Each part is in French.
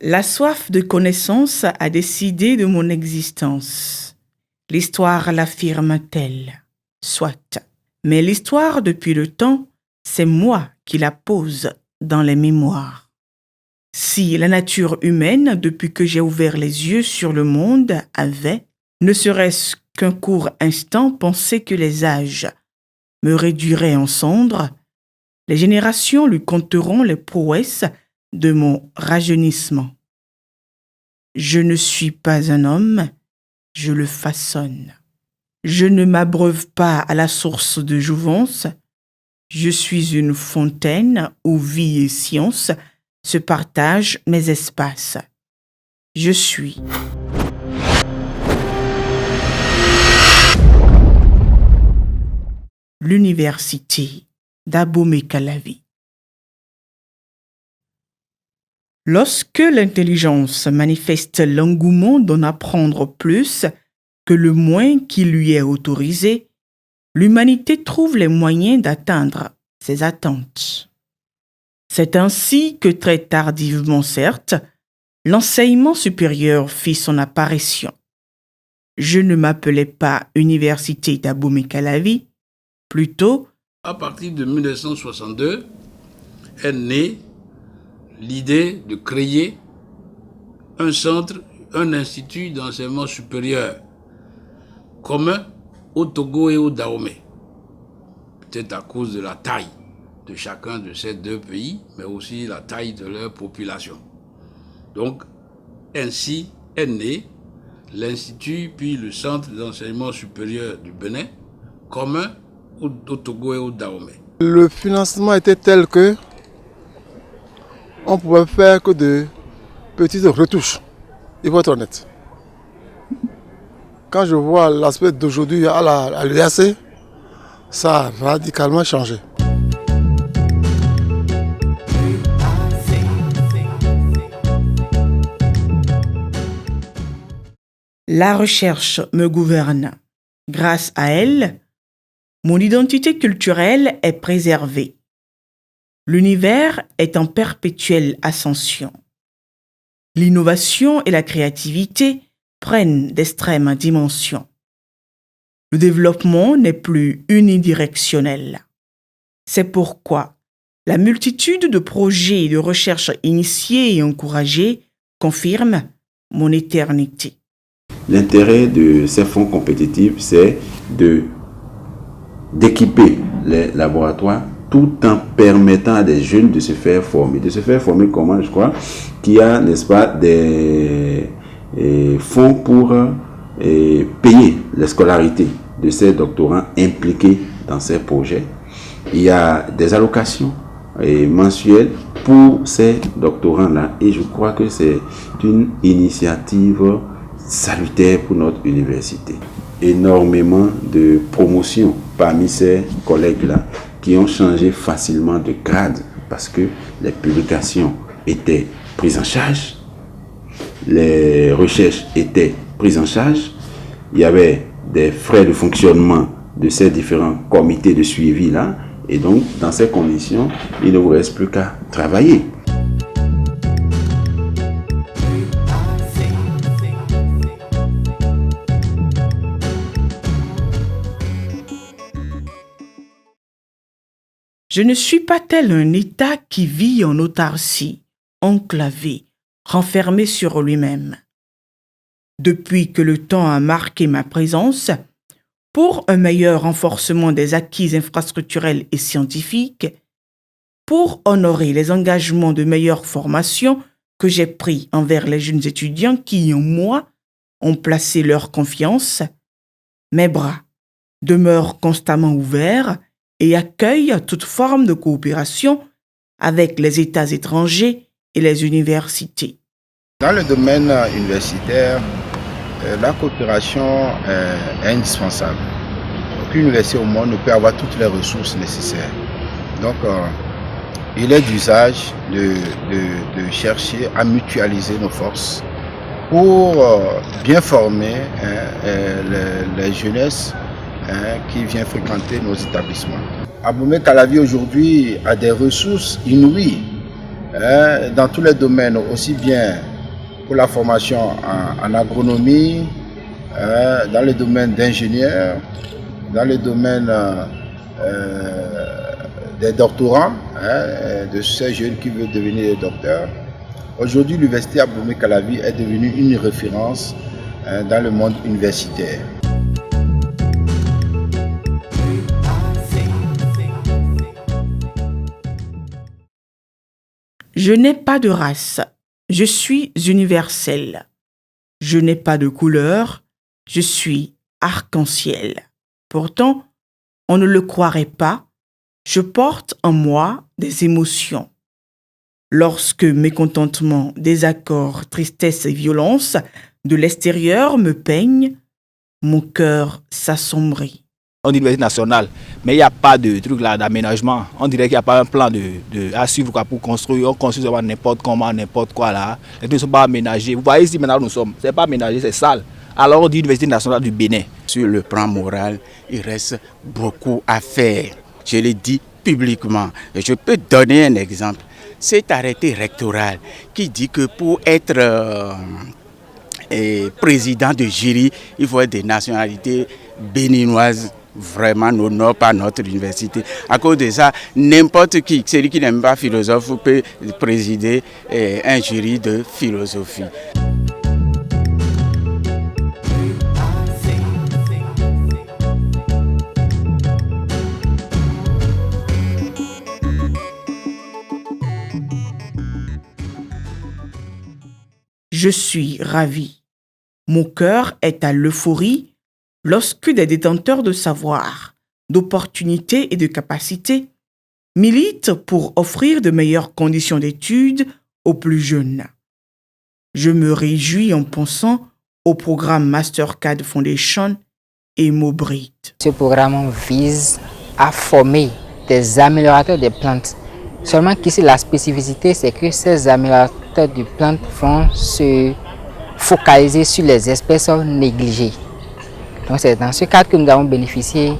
La soif de connaissance a décidé de mon existence. L'histoire l'affirme telle. Soit. Mais l'histoire, depuis le temps, c'est moi qui la pose dans les mémoires. Si la nature humaine, depuis que j'ai ouvert les yeux sur le monde, avait, ne serait-ce qu'un court instant, pensé que les âges me réduiraient en cendres, les générations lui compteront les prouesses de mon rajeunissement. Je ne suis pas un homme, je le façonne. Je ne m'abreuve pas à la source de jouvence, je suis une fontaine où vie et science se partagent mes espaces. Je suis. L'université d'Abomey-Calavi. Lorsque l'intelligence manifeste l'engouement d'en apprendre plus que le moins qui lui est autorisé, l'humanité trouve les moyens d'atteindre ses attentes. C'est ainsi que très tardivement, certes, l'enseignement supérieur fit son apparition. Je ne m'appelais pas Université d'Abomey-Calavi, plutôt, à partir de 1962, est née l'idée de créer un centre, un institut d'enseignement supérieur commun au Togo et au Dahomey. Peut-être à cause de la taille de chacun de ces deux pays, mais aussi la taille de leur population. Donc, ainsi est né l'Institut puis le Centre d'enseignement supérieur du Bénin, commun au Togo et au Dahomey. Le financement était tel que on pouvait faire que de petites retouches, il faut être honnête. Quand je vois l'aspect d'aujourd'hui à l'UAC, ça a radicalement changé. La recherche me gouverne. Grâce à elle, mon identité culturelle est préservée. L'univers est en perpétuelle ascension. L'innovation et la créativité prennent d'extrêmes dimensions. Le développement n'est plus unidirectionnel. C'est pourquoi la multitude de projets et de recherches initiés et encouragés confirme mon éternité. L'intérêt de ces fonds compétitifs, c'est d'équiper les laboratoires tout en permettant à des jeunes de se faire former. De se faire former comment, je crois, qu'il y a, n'est-ce pas, des fonds pour payer la scolarité de ces doctorants impliqués dans ces projets. Il y a des allocations mensuelles pour ces doctorants-là et je crois que c'est une initiative salutaire pour notre université. Énormément de promotions parmi ces collègues-là qui ont changé facilement de grade parce que les publications étaient prises en charge, les recherches étaient prises en charge, il y avait des frais de fonctionnement de ces différents comités de suivi-là et donc dans ces conditions, il ne vous reste plus qu'à travailler. Je ne suis pas tel un État qui vit en autarcie, enclavé, renfermé sur lui-même. Depuis que le temps a marqué ma présence, pour un meilleur renforcement des acquis infrastructurels et scientifiques, pour honorer les engagements de meilleure formation que j'ai pris envers les jeunes étudiants qui, en moi, ont placé leur confiance, mes bras demeurent constamment ouverts et accueillent toute forme de coopération avec les États étrangers et les universités. Dans le domaine universitaire, la coopération est indispensable. Aucune université au monde ne peut avoir toutes les ressources nécessaires. Donc, il est d'usage de chercher à mutualiser nos forces pour bien former les jeunesses qui viennent fréquenter nos établissements. Abomey-Calavi aujourd'hui a des ressources inouïes dans tous les domaines, aussi bien pour la formation en agronomie, dans le domaine d'ingénieur, dans le domaine des doctorants, de ces jeunes qui veulent devenir des docteurs. Aujourd'hui, l'université Abomey-Calavi est devenue une référence dans le monde universitaire. Je n'ai pas de race, je suis universel. Je n'ai pas de couleur, je suis arc-en-ciel. Pourtant, on ne le croirait pas, je porte en moi des émotions. Lorsque mécontentement, désaccord, tristesse et violence de l'extérieur me peignent, mon cœur s'assombrit. On dit université nationale, mais il n'y a pas de truc là d'aménagement. On dirait qu'il n'y a pas un plan à suivre quoi, pour construire. On construit n'importe comment, n'importe quoi là. Les trucs ne sont pas aménagés. Vous voyez ici maintenant où nous sommes. Ce n'est pas aménagé, c'est sale. Alors on dit Université nationale du Bénin. Sur le plan moral, il reste beaucoup à faire. Je le dis publiquement. Et je peux donner un exemple. Cet arrêté rectoral qui dit que pour être président de jury, il faut être des nationalités béninoises. Vraiment n'honore pas notre université. À cause de ça, n'importe qui, celui qui n'aime pas philosophe, peut présider un jury de philosophie. Je suis ravi. Mon cœur est à l'euphorie lorsque des détenteurs de savoir, d'opportunités et de capacités militent pour offrir de meilleures conditions d'études aux plus jeunes. Je me réjouis en pensant au programme Mastercard Foundation et Mobrit. Ce programme vise à former des améliorateurs des plantes. Seulement qu'ici, la spécificité, c'est que ces améliorateurs de plantes vont se focaliser sur les espèces négligées. Donc c'est dans ce cadre que nous avons bénéficié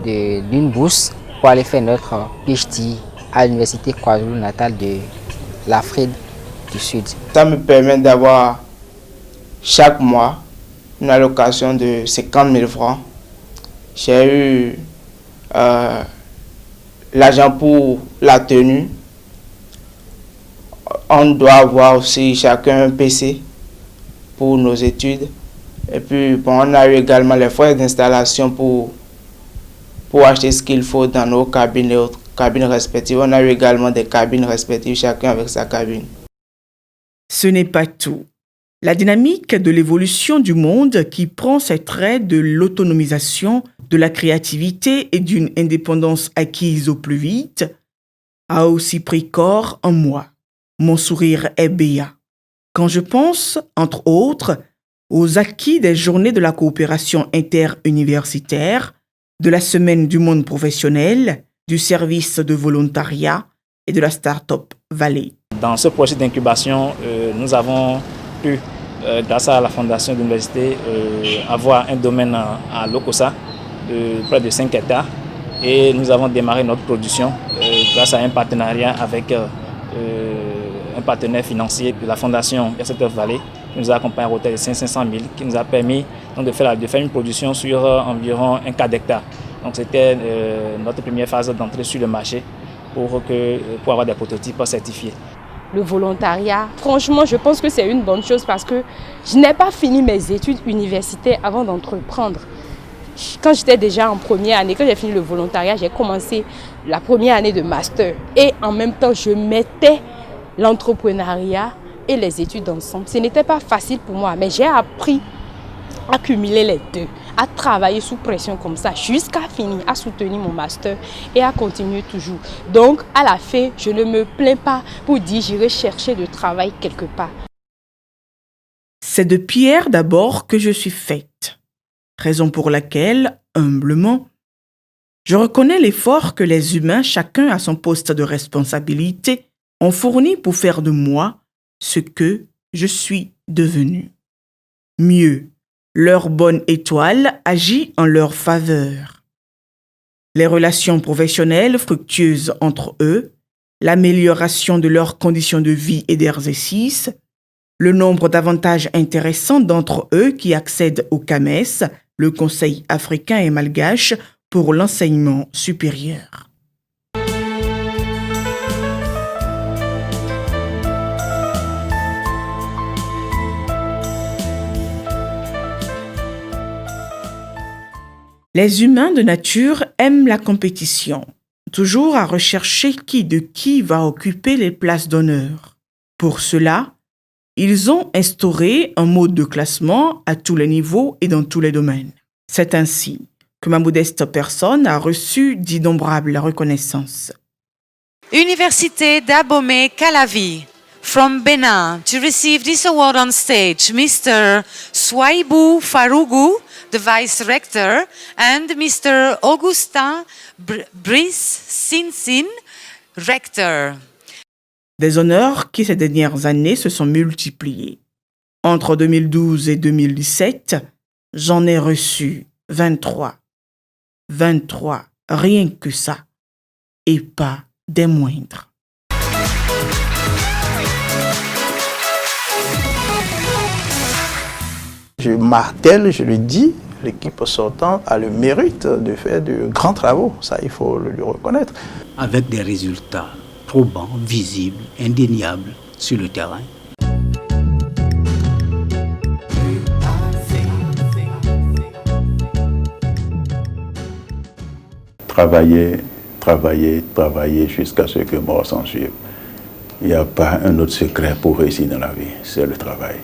d'une bourse pour aller faire notre PhD à l'université KwaZulu-Natal de l'Afrique du Sud. Ça me permet d'avoir chaque mois une allocation de 50 000 francs. J'ai eu l'argent pour la tenue. On doit avoir aussi chacun un PC pour nos études. Et puis, bon, on a eu également les frais d'installation pour acheter ce qu'il faut dans nos cabines et autres cabines respectives. On a eu également des cabines respectives, chacun avec sa cabine. Ce n'est pas tout. La dynamique de l'évolution du monde qui prend ses traits de l'autonomisation, de la créativité et d'une indépendance acquise au plus vite a aussi pris corps en moi. Mon sourire est béat. Quand je pense, entre autres, aux acquis des journées de la coopération interuniversitaire, de la semaine du monde professionnel, du service de volontariat et de la Startup Valley. Dans ce projet d'incubation, nous avons pu, grâce à la fondation de l'université, avoir un domaine à Lokossa de près de 5 hectares et nous avons démarré notre production grâce à un partenariat avec un partenaire financier de la fondation Startup Valley qui nous a accompagné à hauteur de 500 000 qui nous a permis donc, de faire une production sur environ un quart d'hectare. Donc c'était notre première phase d'entrée sur le marché pour avoir des prototypes certifiés. Le volontariat, franchement, je pense que c'est une bonne chose parce que je n'ai pas fini mes études universitaires avant d'entreprendre. Quand j'étais déjà en première année, quand j'ai fini le volontariat, j'ai commencé la première année de master. Et en même temps, je mettais l'entrepreneuriat et les études ensemble. Ce n'était pas facile pour moi, mais j'ai appris à cumuler les deux, à travailler sous pression comme ça, jusqu'à finir, à soutenir mon master et à continuer toujours. Donc, à la fin, je ne me plains pas pour dire j'irai chercher du travail quelque part. C'est de pierre d'abord que je suis faite, raison pour laquelle, humblement, je reconnais l'effort que les humains, chacun à son poste de responsabilité, ont fourni pour faire de moi ce que je suis devenu. Mieux, leur bonne étoile agit en leur faveur. Les relations professionnelles fructueuses entre eux, l'amélioration de leurs conditions de vie et d'exercice, le nombre d'avantages intéressants d'entre eux qui accèdent au CAMES, le Conseil africain et malgache pour l'enseignement supérieur. Les humains de nature aiment la compétition, toujours à rechercher qui de qui va occuper les places d'honneur. Pour cela, ils ont instauré un mode de classement à tous les niveaux et dans tous les domaines. C'est ainsi que ma modeste personne a reçu d'innombrables reconnaissances. Université d'Abomey Calavi, from Benin, to receive this award on stage, Mr. Swaibu Farougou, the Vice Rector, and Mr. Augustin Brice Sinsin, Rector. Des honneurs qui ces dernières années se sont multipliés. Entre 2012 et 2017, j'en ai reçu 23. 23, rien que ça. Et pas des moindres. Je martèle, je le dis, l'équipe sortante a le mérite de faire de grands travaux. Ça, il faut le lui reconnaître. Avec des résultats probants, visibles, indéniables sur le terrain. Travailler, travailler, travailler jusqu'à ce que mort s'en suive. Il n'y a pas un autre secret pour réussir dans la vie, c'est le travail.